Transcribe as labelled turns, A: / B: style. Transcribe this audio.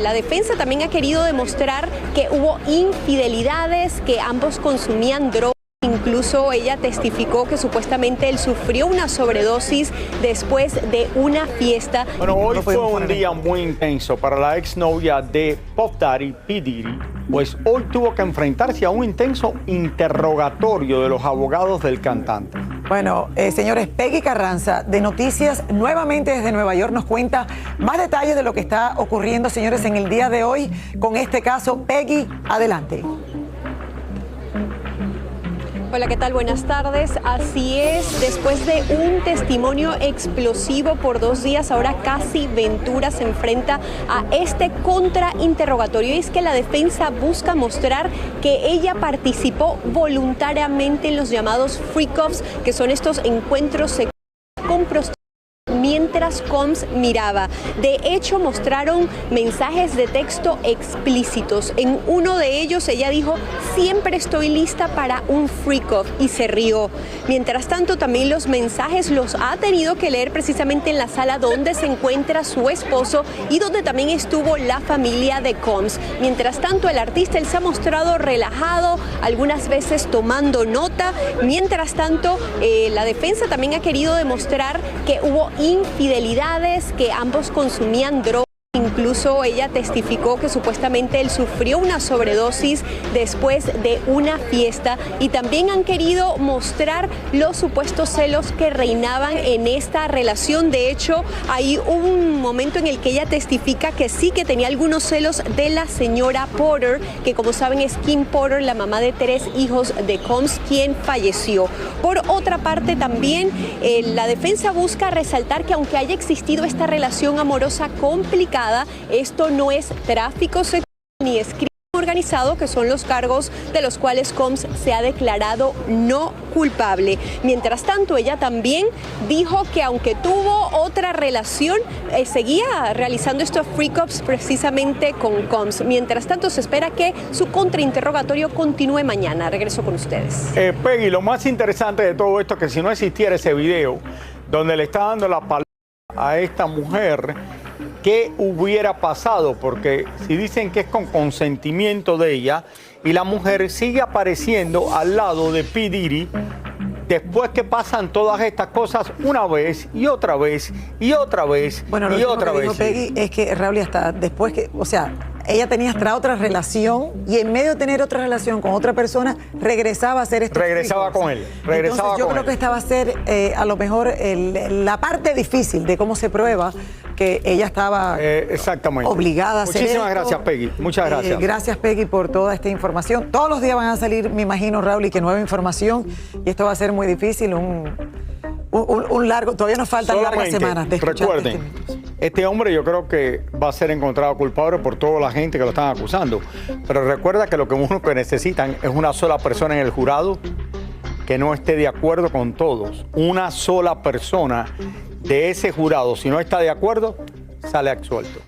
A: la defensa también ha querido demostrar que hubo infidelidades, que ambos consumían drogas. Incluso ella testificó que supuestamente él sufrió una sobredosis después de una fiesta.
B: Bueno, hoy fue un día muy intenso para la exnovia de Puff Daddy, P. Diddy, pues hoy tuvo que enfrentarse a un intenso interrogatorio de los abogados del cantante.
C: Bueno, señores, Peggy Carranza, de Noticias, nuevamente desde Nueva York, nos cuenta más detalles de lo que está ocurriendo, señores, en el día de hoy con este caso. Peggy, adelante.
A: Hola, ¿qué tal? Buenas tardes. Así es, después de un testimonio explosivo por 2 días, ahora Cassie Ventura se enfrenta a este contrainterrogatorio. Y es que la defensa busca mostrar que ella participó voluntariamente en los llamados freak-offs, que son estos encuentros sexuales con prostitutas mientras Combs miraba. De hecho, mostraron mensajes de texto explícitos. En uno de ellos ella dijo: siempre estoy lista para un freak-off, y se rió. Mientras tanto, también los mensajes los ha tenido que leer precisamente en la sala donde se encuentra su esposo y donde también estuvo la familia de Combs. Mientras tanto, el artista él se ha mostrado relajado, algunas veces tomando nota. Mientras tanto, la defensa también ha querido demostrar que hubo infidelidades, que ambos consumían drogas. Incluso ella testificó que supuestamente él sufrió una sobredosis después de una fiesta, y también han querido mostrar los supuestos celos que reinaban en esta relación. De hecho, hay un momento en el que ella testifica que sí, que tenía algunos celos de la señora Porter, que como saben es Kim Porter, la mamá de 3 hijos de Combs, quien falleció. Por otra parte, también la defensa busca resaltar que aunque haya existido esta relación amorosa complicada, esto no es tráfico sexual ni es crimen organizado, que son los cargos de los cuales Combs se ha declarado no culpable. Mientras tanto, ella también dijo que aunque tuvo otra relación, seguía realizando estos freak-offs precisamente con Combs. Mientras tanto, se espera que su contrainterrogatorio continúe mañana. Regreso con ustedes.
B: Peggy, lo más interesante de todo esto es que si no existiera ese video donde le está dando la palabra a esta mujer, ¿qué hubiera pasado? Porque si dicen que es con consentimiento de ella y la mujer sigue apareciendo al lado de P. Diddy, después que pasan todas estas cosas una vez y otra vez y otra vez
C: bueno,
B: y otra vez.
C: Bueno, lo que dijo Peggy es que, Raúl, hasta después que, o sea, ella tenía hasta otra relación, y en medio de tener otra relación con otra persona, regresaba a hacer esto.
B: Regresaba con él.
C: Entonces, yo creo que esta va a ser a lo mejor la parte difícil de cómo se prueba que ella estaba
B: exactamente
C: obligada a hacer esto.
B: Muchísimas gracias, Peggy. Muchas gracias.
C: Gracias, Peggy, por toda esta información. Todos los días van a salir, me imagino, Raúl, y que nueva información, y esto va a ser muy difícil, un largo, todavía nos faltan largas semanas de escuchar.
B: Recuerden, este hombre yo creo que va a ser encontrado culpable por toda la gente que lo están acusando. Pero recuerda que lo que uno que necesitan es una sola persona en el jurado que no esté de acuerdo con todos. Una sola persona de ese jurado, si no está de acuerdo, sale absuelto.